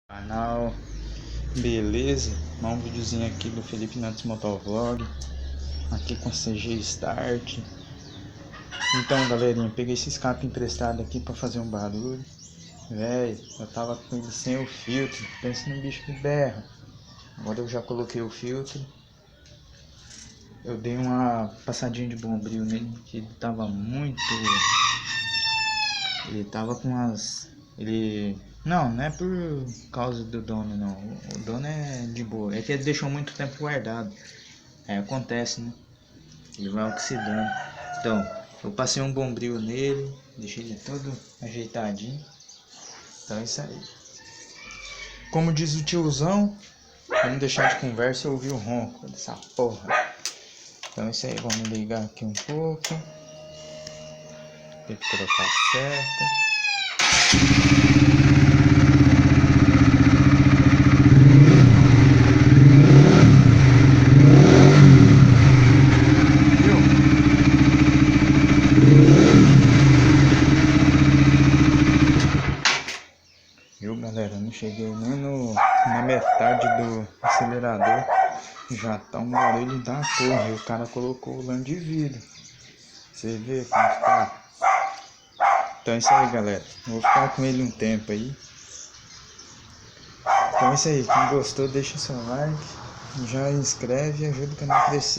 Canal, beleza? Mais um videozinho aqui do Felipe Neto Motovlog, aqui com CG Start. Então galerinha, peguei esse escape emprestado aqui pra fazer um barulho. Véi, eu tava com ele sem o filtro, pensa no bicho que berra. Agora eu já coloquei o filtro. Eu dei uma passadinha de bombril nele, que ele tava muito... Ele tava com umas... Não é por causa do dono não. O dono é de boa. É que ele deixou muito tempo guardado. Aí acontece, né? Ele vai oxidando. Então, eu passei um bombril nele. Deixei ele todo ajeitadinho. Então é isso aí. Como diz o tiozão, vamos deixar de conversa e ouvir o ronco dessa porra. Então é isso aí. Vamos ligar aqui um pouco. Tem que trocar a seta. Viu galera, não cheguei nem na metade do acelerador, já tá um barulho da porra, e o cara colocou o lã de vidro, você vê como que tá. Então é isso aí galera, vou ficar com ele um tempo aí. Então é isso aí, quem gostou deixa seu like, já inscreve e ajuda o canal a crescer.